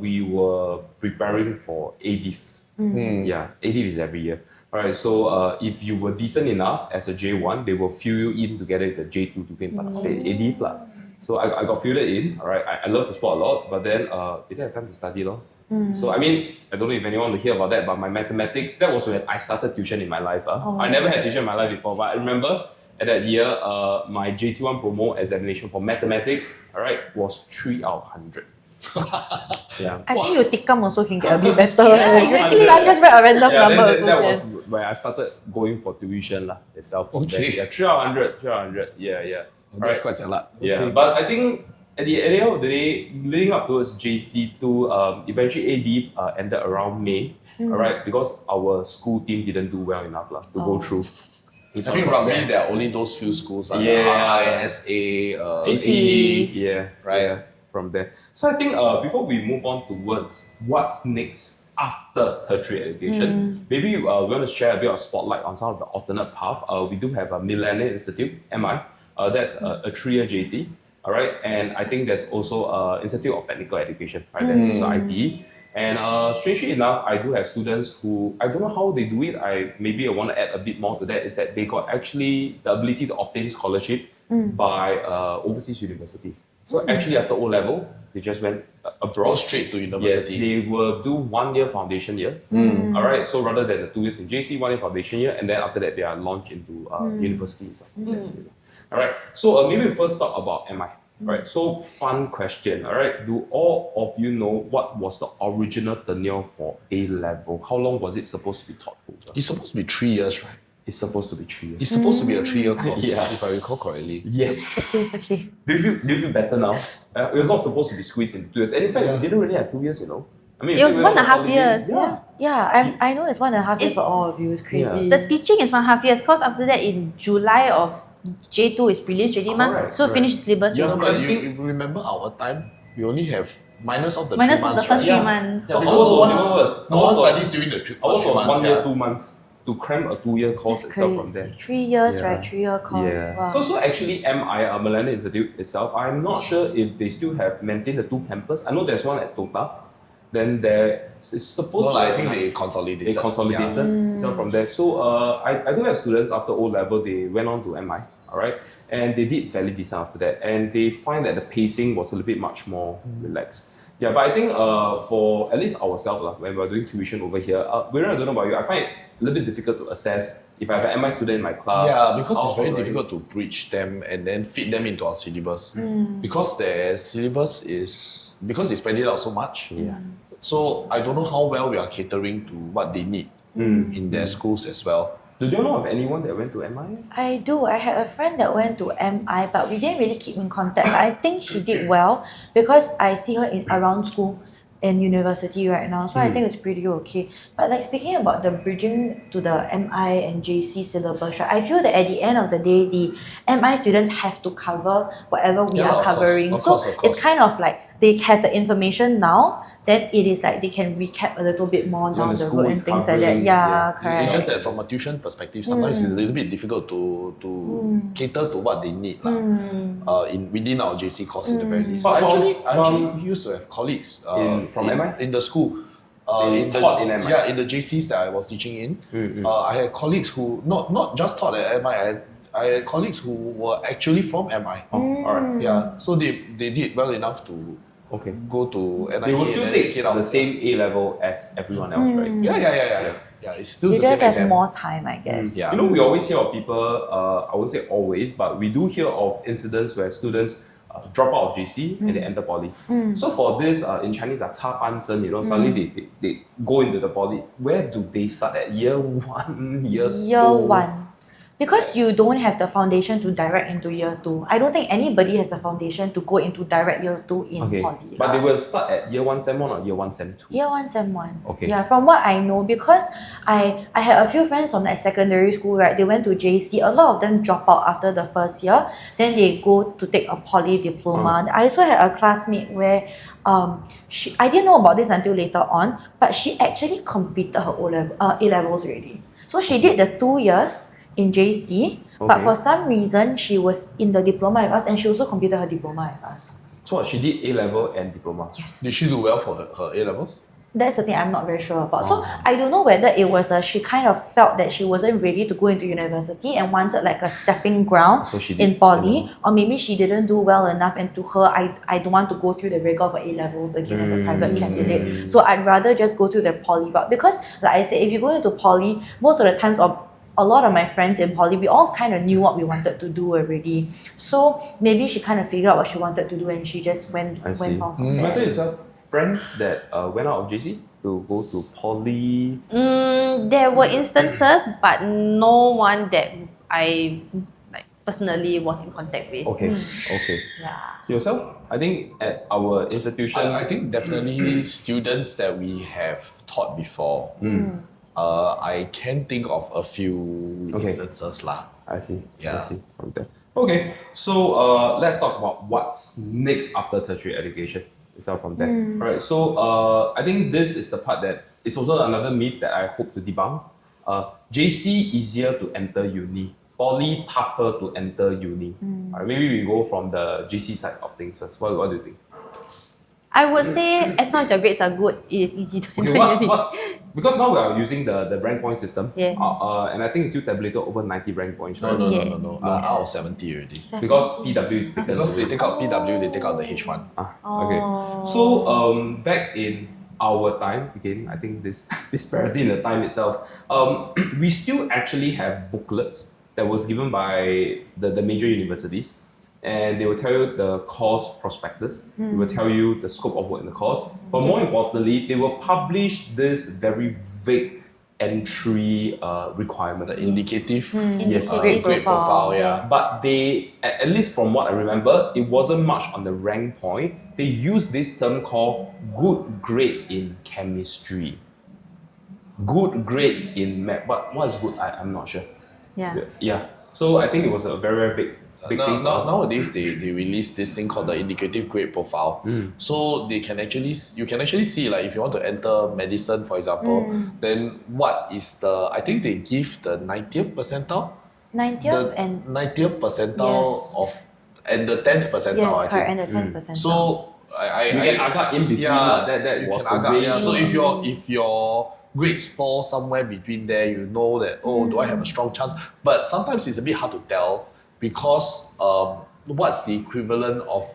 we were preparing for ADIF. Yeah, ADIF is every year. Alright, so if you were decent enough as a J1, they will fill you in together with the J2 to go and participate in ADIF lah. So I got fielded in. Alright, I love the sport a lot, but then didn't have time to study lor. So I mean, I don't know if anyone will hear about that, but my mathematics, that was when I started tuition in my life. I never had tuition in my life before, but I remember at that year, my JC1 promo examination for mathematics, alright, was 3 out of 100. Yeah. I think you tikam also can get a bit better. exactly. I just read a random Yeah, number. then that also was when I started going for tuition lah itself. From Okay. there. Yeah, 3 out of 100, 3 out of 100. Yeah. That's quite a lot. Yeah, but I think at the end of the day, leading up towards JC2, eventually ADIF ended around May, alright, because our school team didn't do well enough lah to go through. I think rugby, there are only those few schools like Yeah. RISA, AC, AC. yeah, Right. yeah, from there. So I think before we move on towards what's next after tertiary education, maybe we want to share a bit of spotlight on some of the alternate path. We do have a Millennium Institute, MI. That's a 3-year JC. All right, and I think there's also Institute of Technical Education. Right, there's also ITE. And strangely enough, I do have students who, I don't know how they do it, I want to add a bit more to that, is that they got actually the ability to obtain scholarship by overseas university. So actually after O-level, they just went Go abroad. straight to Yes, university. they will do 1 year foundation year. All right, so rather than the 2 years in JC, 1 year foundation year, and then after that they are launched into universities. All right, so maybe we first talk about MI. Right, so fun question. All right, do all of you know what was the original tenure for A level? How long was it supposed to be taught over? It's supposed to be 3 years, right? It's supposed to be 3 years. It's supposed to be a 3-year course, Yeah. if I recall correctly. Yes. It's okay. Do you feel better now? It was not supposed to be squeezed into 2 years. And in fact, we didn't really have 2 years, you know. I mean, It was if we went 1.5 on years. holidays, Yeah, I know it's 1.5 years for It's- all of you. It's crazy. The teaching is 1.5 years, because after that in July of J2 is prelims already, Correct, so correct. finish syllabus. Yeah, you know. But you remember our time, we only have minus of the Minus 3 of months, the first right? 3 months. So Yeah, ours was because ours. No one Ours was- studies during the ours first 3 was months. 1 year, Yeah. 2 months to cram a 2-year course It's itself from crazy. there. 3 years, Yeah. right? 3-year course. Yeah. Wow. So actually MI, Millennium Institute itself, I'm not sure if they still have maintained the 2 campus. I know there's one at Tota. Then there it's supposed No, to I think they consolidated. they consolidated itself from there. So I do have students after O level, they went on to MI. alright? And they did fairly decent after that. And they find that the pacing was a little bit much more relaxed. Yeah, but I think for at least ourselves, when we're doing tuition over here, I don't know about you, I find it a little bit difficult to assess if I have an MI student in my class. Yeah, because it's how very right? difficult to bridge them and then fit them into our syllabus. Because their syllabus is, because they spread it out so much. Yeah. So I don't know how well we are catering to what they need in their schools as well. Do you know of anyone that went to MI? I do. I had a friend that went to MI, but we didn't really keep in contact. But I think she did well because I see her around school and university right now. So I think it's pretty okay. But like speaking about the bridging to the MI and JC syllabus, right, I feel that at the end of the day, the MI students have to cover whatever we Yeah, are of course, covering. of So course, of course. it's kind of like they have the information now, then it is like they can recap a little bit more down the the school road and is things like that. covering, Yeah, yeah. correct. It's just that from a tuition perspective, sometimes it's a little bit difficult to cater to what they need within our JC course at the very least. But I actually used to have colleagues from MI? in the school. They taught in MI? Yeah, in the JCs that I was teaching in, I had colleagues who not just taught at MI. I had colleagues who were actually from MI. Oh, alright. Yeah, so they did well enough to Okay. go to NIE They will and still then take it out. the same A level as everyone else, right? Yeah, it's still You the same just have exam. more time, I guess. Yeah. You know, we always hear of people, I won't say always, but we do hear of incidents where students drop out of JC and they enter poly. So for this, in Chinese, 插班生, suddenly they go into the poly. Where do they start at? Year 1, year 2? Year 1. Because you don't have the foundation to direct into year 2. I don't think anybody has the foundation to go into direct year 2 in Okay, poly. but they will start at year 1 sem 1 or year 1 sem 2? Year 1, Sem 1. Okay. Yeah, from what I know, because I had a few friends from like secondary school, right? They went to JC. A lot of them drop out after the first year. Then they go to take a poly diploma. I also had a classmate where I didn't know about this until later on, but she actually completed her A-levels already. So she did the 2 years in JC, but Okay. for some reason she was in the diploma with us and she also completed her diploma with us. So what, she did A level and diploma? Yes. Did she do well for her A levels? That's the thing I'm not very sure about. So I don't know whether it was she kind of felt that she wasn't ready to go into university and wanted like a stepping ground So she did in poly, A-level. or maybe she didn't do well enough, and to her, I don't want to go through the rigor of A levels again as a private candidate. So I'd rather just go to the poly route because, like I said, if you go into poly, most of the times, or a lot of my friends in poly, we all kind of knew what we wanted to do already. So maybe she kind of figured out what she wanted to do and she just went I see. from Samantha, there. yourself, friends that went out of JC to go to poly? There were instances, but no one that I like personally was in contact with. Okay, okay. Yeah. Yourself? I think at our institution, I think definitely students that we have taught before. I can think of a few Okay. instances lah. I see. I Yeah. see. From there. Okay, so let's talk about what's next after tertiary education. Itself from there. Alright, so I think this is the part that is also another myth that I hope to debunk. JC easier to enter uni, poly tougher to enter uni. Alright, maybe we go from the JC side of things first. What do you think? I would say as long as your grades are good, it is easy to Okay, enter uni. what? Because now we are using the rank point system. Yes. And I think it's still tabulated over 90 rank points. No, right? no, no, Yeah. no, no. Out of 70 already. Because PW is taken. Because they take out PW, they take out the H1. Okay. So back in our time, again, I think this disparity in the time itself, we still actually have booklets that was given by the major universities, and they will tell you the course prospectus. They will tell you the scope of work in the course. But more importantly, they will publish this very vague entry requirement. The indicative Yes. Grade grade profile, yeah. But they, at least from what I remember, it wasn't much on the rank point. They used this term called good grade in chemistry. Good grade in math. But what is good? I'm not sure. Yeah. Yeah. So I think it was a very, very big thing for us. Nowadays, they release this thing called the indicative grade profile. So you can actually see, like, if you want to enter medicine, for example, then what is I think they give the 90th percentile. 90th and 90th percentile Yes. and the 10th percentile, yes, I correct, think. and the 10%. So You can agak in between. yeah, that you was can the agak, way. yeah. So if your grades fall somewhere between there, you know that, do I have a strong chance? But sometimes it's a bit hard to tell because what's the equivalent of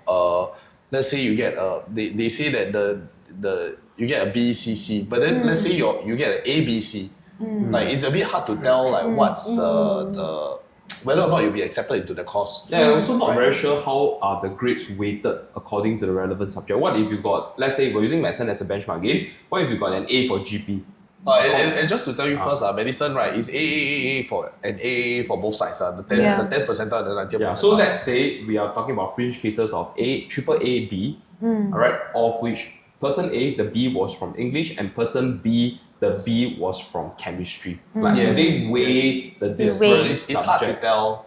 let's say you get they say that the you get a B, C, C, but then let's say you get an A, B, C. Like it's a bit hard to tell like what's the whether or not you'll be accepted into the course. Yeah, I'm also not very sure how are the grades weighted according to the relevant subject. What if you got, let's say we're using medicine as a benchmark again, what if you got an A for GP? And just to tell you first, medicine, right, is A for an A for both sides. The 10 percentile and the 90 percentile. Yeah, so let's say we are talking about fringe cases of triple A, B, alright, of which person A, the B was from English, and person B, the B was from chemistry. Like they weigh the different it's hard to tell.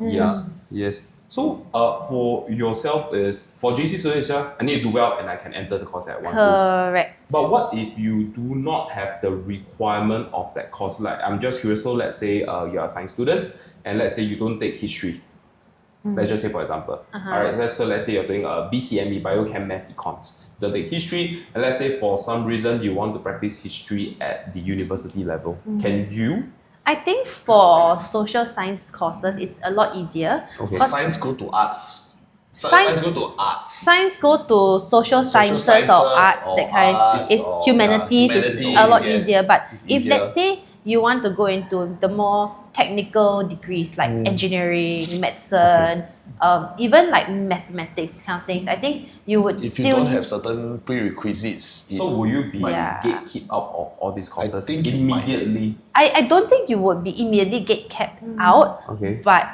Yes. So for yourself is for GC students just I need to do well and I can enter the course at one go. Correct. But what if you do not have the requirement of that course? Like I'm just curious. So let's say you're a science student and let's say you don't take history. Let's just say for example. Alright, let's say you're doing a BCME, Biochem, Math, Econs. You don't take history, and let's say for some reason you want to practice history at the university level. Can you? I think for social science courses, it's a lot easier. Okay. Science go to arts. Science go to arts. Science go to social sciences or arts, that kind. It's humanities, it's a lot easier. But if let's say you want to go into the more technical degrees like engineering, medicine, even like mathematics kind of things, I think you would if still... you don't have certain prerequisites. So will you be gatekept out of all these courses immediately? I don't think you would be immediately gatekept out, but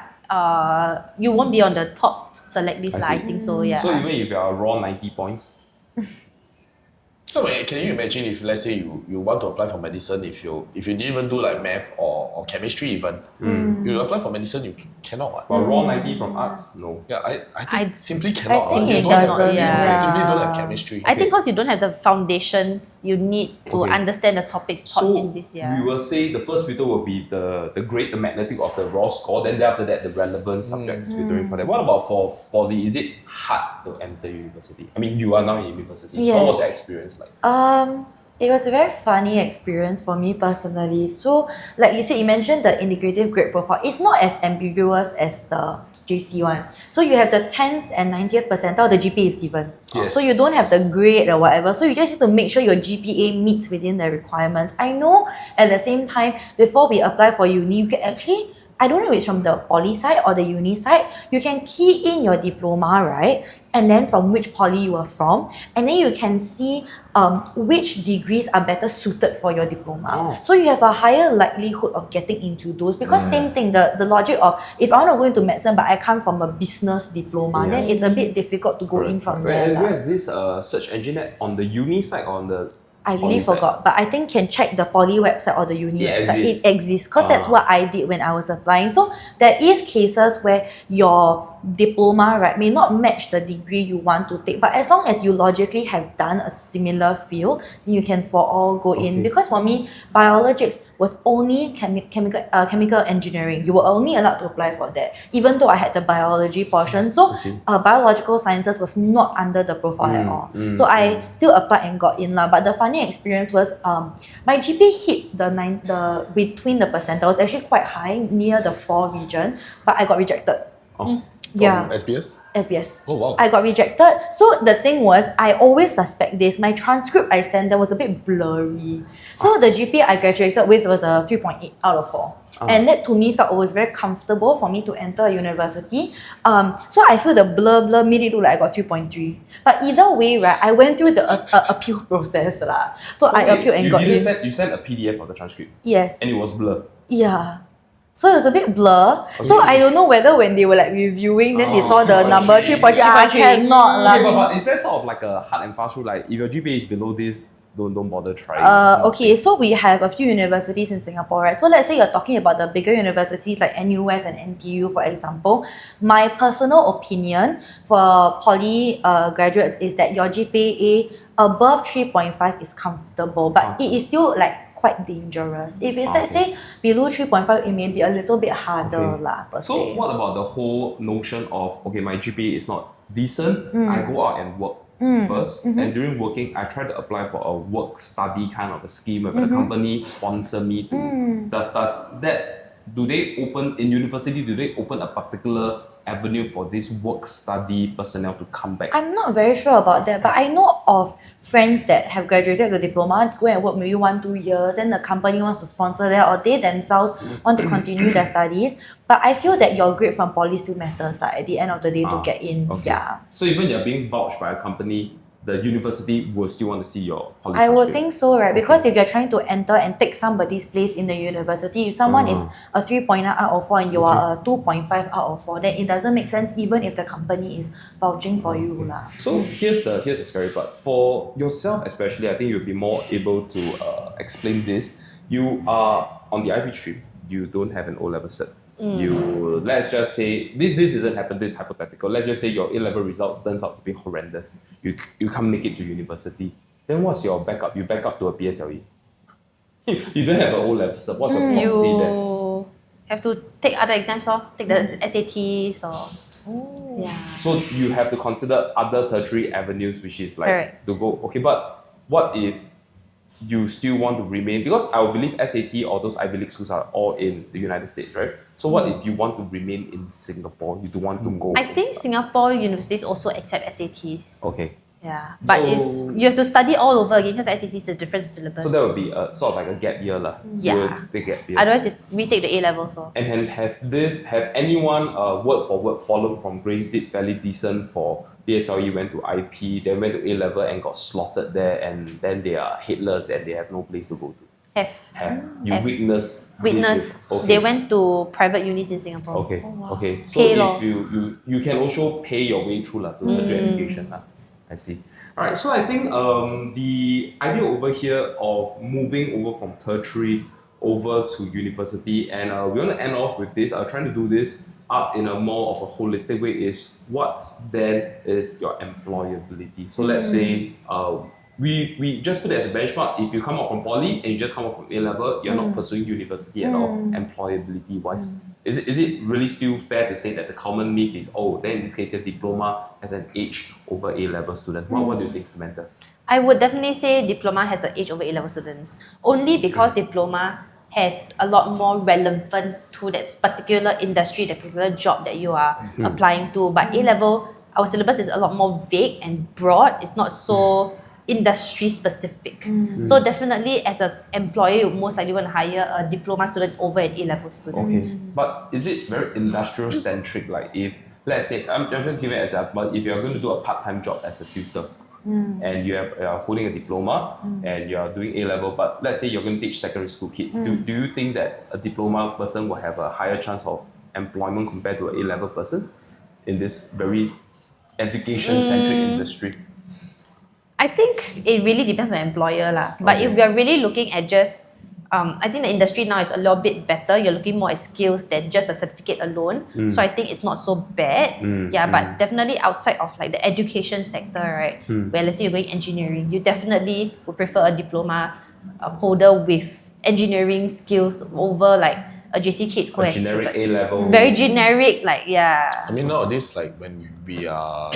you won't be on the top select list. I think so, yeah. So even if you are raw 90 points? So can you imagine if let's say you want to apply for medicine, if you didn't even do like math or chemistry even, you apply for medicine, you cannot what? But raw 90 from arts? No. Yeah, I think simply cannot. I think You it don't have- doesn't, you simply don't have chemistry. I think because you don't have the foundation you need to understand the topics taught in this year. We will say the first filter will be the grade, the magnetic of the raw score, then after that the relevant subjects filtering for that. What about for poly? Is it hard to enter university? I mean, you are now in university. Yes. What was your experience like? It was a very funny experience for me personally. So, like you said, you mentioned the indicative grade profile. It's not as ambiguous as the JC one. So you have the 10th and 90th percentile, the GPA is given. Yes. So you don't have the grade or whatever. So you just need to make sure your GPA meets within the requirements. I know at the same time, before we apply for uni, you can actually, I don't know if it's from the poly side or the uni side, you can key in your diploma, right? And then from which poly you are from. And then you can see which degrees are better suited for your diploma. So you have a higher likelihood of getting into those. Because same thing, the logic of, if I want to go into medicine but I come from a business diploma, then it's a bit difficult to go in from there. And where is this search engine at? On the uni side or on the I really forgot, but I think can check the poly website or the uni website. Exists. It exists because that's what I did when I was applying. So there is cases where your diploma, right, may not match the degree you want to take, but as long as you logically have done a similar field, then you can for all go in. Because for me, biologics was only chemical engineering. You were only allowed to apply for that, even though I had the biology portion. So biological sciences was not under the profile at all. So I still applied and got in lah. But the funny experience was my GPA hit the between the percentile. It was actually quite high, near the 4 region, but I got rejected. From SBS? SBS. Oh wow. I got rejected. So the thing was, I always suspect this. My transcript I sent them was a bit blurry. So the GPA I graduated with was a 3.8 out of 4. And that to me felt always very comfortable for me to enter a university. So I feel the blur made it look like I got 3.3. But either way, right, I went through the appeal process lah. So I appealed and got in. You sent a PDF of the transcript? Yes. And it was blur? Yeah. So it was a bit blur. So I don't know whether when they were like reviewing, then they saw the number 3.3. I cannot lah. But is there sort of like a hard and fast rule? Like if your GPA is below this, don't bother trying. Okay, so we have a few universities in Singapore, right? So let's say you're talking about the bigger universities like NUS and NTU, for example. My personal opinion for poly graduates is that your GPA above 3.5 is comfortable, but it is still like quite dangerous. If it's let's say below 3.5, it may be a little bit harder lah, per So se. what about the whole notion of, okay, my GPA is not decent, I go out and work first, and during working, I try to apply for a work study kind of a scheme where the company sponsor me to, does that, do they open, in university, do they open a particular avenue for this work-study personnel to come back? I'm not very sure about that, but I know of friends that have graduated with a diploma, go and work maybe 1-2 years, then the company wants to sponsor that, or they themselves want to continue their studies. But I feel that your grade from poly still matters, like at the end of the day, to get in. Okay. Yeah. So even you're being vouched by a company, the university will still want to see your poly I would transcript. think so, right? Because if you're trying to enter and take somebody's place in the university, if someone is a 3-pointer out of 4 and you are a 2.5 out of 4, then it doesn't make sense even if the company is vouching for you. So here's the scary part. For yourself especially, I think you'll be more able to explain this. You are on the IP stream, you don't have an O-level cert. Let's just say, this doesn't happen, this is hypothetical. Let's just say your A-level results turns out to be horrendous. You can't make it to university. Then what's your backup? You back up to a PSLE. You don't have an O-level cert. What's your proxy then? You have to take other exams or take the SATs or... Yeah. So you have to consider other tertiary avenues, which is like Correct. to go, okay, but what if you still want to remain, because I would believe SAT or those Ivy League schools are all in the United States, right? So what if you want to remain in Singapore, you don't want to go? I think Singapore universities also accept SATs. Okay. Yeah. But you have to study all over again because SAT is a different syllabus. So that would be a, sort of like a gap year lah. Yeah. You will take gap year. Otherwise, you retake the A levels. So. And have anyone word for word followed from Grace did fairly decent for PSLE, went to IP, then went to A level and got slaughtered there, and then they are headless and they have no place to go to? Have. You Have. witness. Witness. Okay. They went to private unis in Singapore. Okay. Okay. So Pay if lor. you can also pay your way through to tertiary education lah. I see. All right. So I think the idea over here of moving over from tertiary over to university, and we want to end off with this. Trying to do this up in a more of a holistic way is what then is your employability. So let's say we just put it as a benchmark. If you come out from poly and you just come out from A level, you're not pursuing university at all, employability wise. Is it really still fair to say that the common myth is, then in this case, your diploma has an edge over A level student? What do you think, Samantha? I would definitely say diploma has an edge over A level students. Only because diploma has a lot more relevance to that particular industry, that particular job that you are applying to. But A level, our syllabus is a lot more vague and broad. It's not so industry specific. So definitely as an employer, you most likely want to hire a diploma student over an A level student. Okay, but is it very industrial centric? Like if, let's say, I'm just giving an example, if you're going to do a part-time job as a tutor, and you are holding a diploma and you are doing A level, but let's say you're going to teach secondary school kid, do you think that a diploma person will have a higher chance of employment compared to an A level person in this very education-centric industry? I think it really depends on the employer lah. But if you're really looking at just, I think the industry now is a little bit better. You're looking more at skills than just a certificate alone. So I think it's not so bad. But definitely outside of like the education sector, right? Where let's say you're going engineering, you definitely would prefer a diploma holder with engineering skills over like a JC kid who has Generic like, A level. very generic, like I mean, nowadays, like when we are,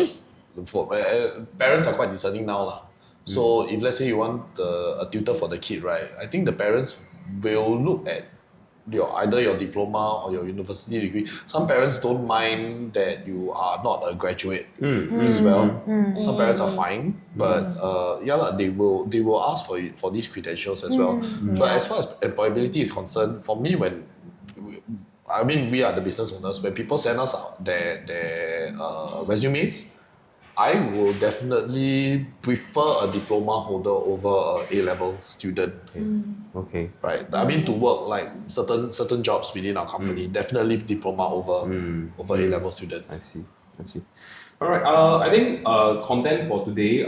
parents are quite discerning now lah. So if let's say you want a tutor for the kid, right? I think the parents will look at either your diploma or your university degree. Some parents don't mind that you are not a graduate as well. Some parents are fine, but they will ask for these credentials as well. But as far as employability is concerned, for me, we are the business owners. When people send us their resumes, I will definitely prefer a diploma holder over a A-level student. Okay. Right. I mean, to work like certain jobs within our company, definitely diploma over A-level student. I see. All right. I think content for today.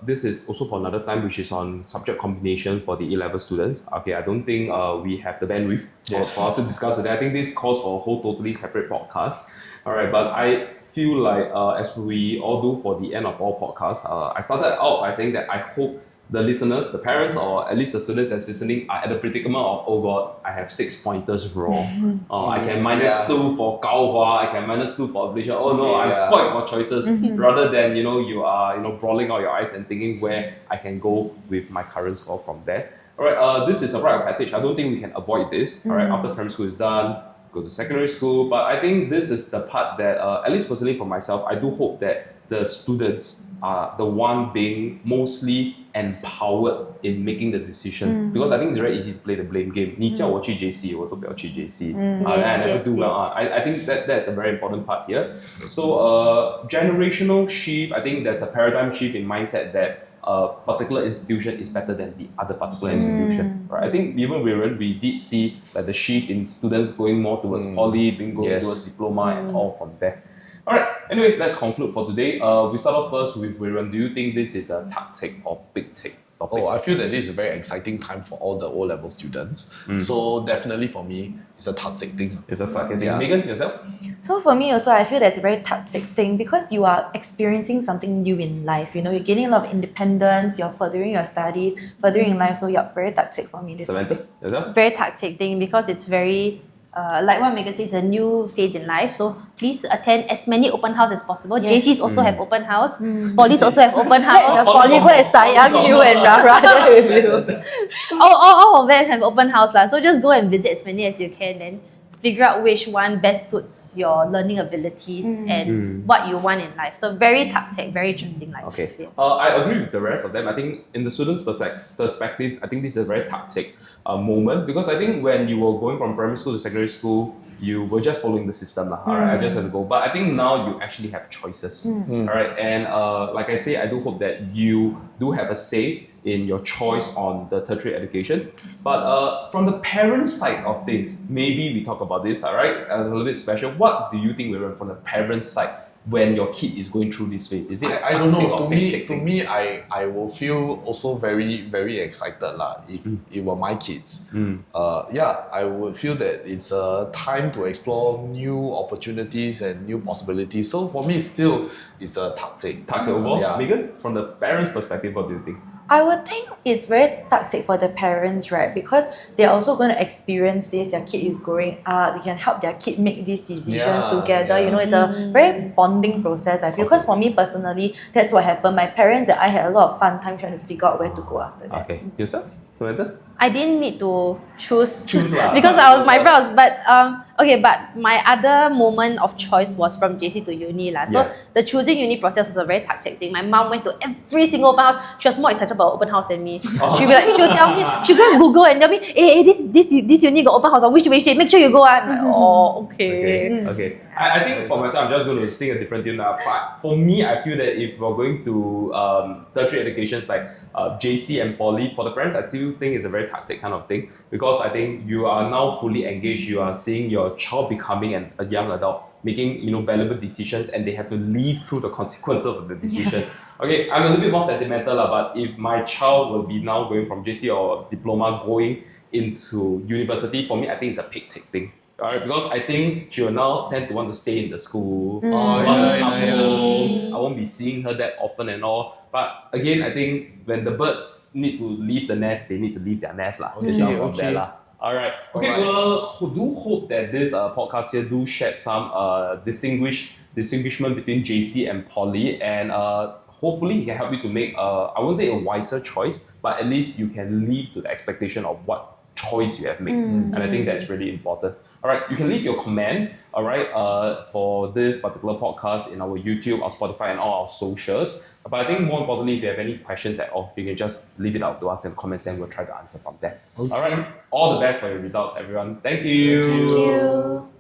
This is also for another time, which is on subject combination for the A-level students. Okay. I don't think we have the bandwidth for us to discuss it. I think this calls for a whole totally separate podcast. All right, but I feel like as we all do for the end of all podcasts, I started out by saying that I hope the listeners, the parents, or at least the students that's listening are at the predicament of, oh God, I have 6 pointers wrong. I can -2 for Gaohua, I can -2 for Ablation. Oh no, I'm spoiled for choices. Rather than you are brawling out your eyes and thinking where I can go with my current score from there. All right, this is a rite of passage. I don't think we can avoid this. All right, after primary school is done, go to secondary school. But I think this is the part that, at least personally for myself, I do hope that the students are the one being mostly empowered in making the decision. Because I think it's very easy to play the blame game. 你叫我去 JC, 我都不要去 JC. And I never do well. I think that's a very important part here. So generational shift, I think there's a paradigm shift in mindset that a particular institution is better than the other particular institution. Right? I think even we did see like the shift in students going more towards poly, going towards diploma and all from there. Alright, anyway, let's conclude for today. We start off first with Viren. Do you think this is a TakChek or PekChek topic? Oh, I feel that this is a very exciting time for all the O-level students. So definitely for me, it's a TakChek thing. It's a TakChek thing. Yeah. Megan, yourself? So for me also, I feel that's a very TakChek thing because you are experiencing something new in life. You know, you're gaining a lot of independence, you're furthering your studies, furthering in life. So yeah, very TakChek for me. Samantha, yourself? Very TakChek thing because it's very like what Megan says, a new phase in life. So please attend as many open house as possible. Yes. JCs also have open house. Polys also have open house. The poly go and sayang you and rah with you. all of them have open house lah. So just go and visit as many as you can, then figure out which one best suits your learning abilities and what you want in life. So very TakChek, very interesting life. Okay. Yeah. I agree with the rest of them. I think in the students' perspective, I think this is a very TakChek moment because I think when you were going from primary school to secondary school, you were just following the system. Alright, I just had to go. But I think now you actually have choices. Alright, and like I say, I do hope that you do have a say in your choice on the tertiary education. But from the parent side of things, maybe we talk about this, alright? A little bit special. What do you think we learn from the parent side when your kid is going through this phase? Is it I don't TakChek know. or To PekChek me, thing? I will feel also very, very excited lah. If it were my kids, yeah, I would feel that it's a time to explore new opportunities and new possibilities. So for me, still, it's a TakChek. TakChek overall? Yeah. Megan, from the parents' perspective, what do you think? I would think it's very TakChek for the parents, right? Because they're also going to experience this. Their kid is growing up. We can help their kid make these decisions together. You know, it's a very bonding process. I feel. Because for me personally, that's what happened. My parents and I had a lot of fun time trying to figure out where to go after that. Okay, yourself, Samantha? I didn't need to choose lah. because I was my browse. But okay, but my other moment of choice was from JC to uni lah. So the choosing uni process was a very TakChek thing. My mom went to every single open house. She was more excited about open house than me. She'll be like, she'll tell me, she'll go and Google and tell me, hey, this uni got open house on which day? Make sure you go. I'm like, oh, okay. Okay. I think for myself, I'm just going to sing a different tune now. But for me, I feel that if we're going to tertiary educations like JC and Poly, for the parents, I still think it's a very TakChek kind of thing because I think you are now fully engaged. You are seeing your child becoming a young adult, making valuable decisions, and they have to live through the consequences of the decision. Okay, I'm a little bit more sentimental, but if my child will be now going from JC or diploma going into university, for me, I think it's a PekChek thing. Alright, because I think she will now tend to want to stay in the school, want to come home. I won't be seeing her that often and all. But again, I think when the birds need to leave the nest, they need to leave their nest lah. Alright. Okay, well, do hope that this podcast here do shed some distinguishment between JC and Poly, and hopefully it can help you to make I won't say a wiser choice, but at least you can live to the expectation of what choice you have made. And I think that's really important. Alright, you can leave your comments, alright, for this particular podcast in our YouTube, our Spotify, and all our socials. But I think more importantly, if you have any questions at all, you can just leave it out to us in the comments and we'll try to answer from there. Alright, all the best for your results, everyone. Thank you. Thank you.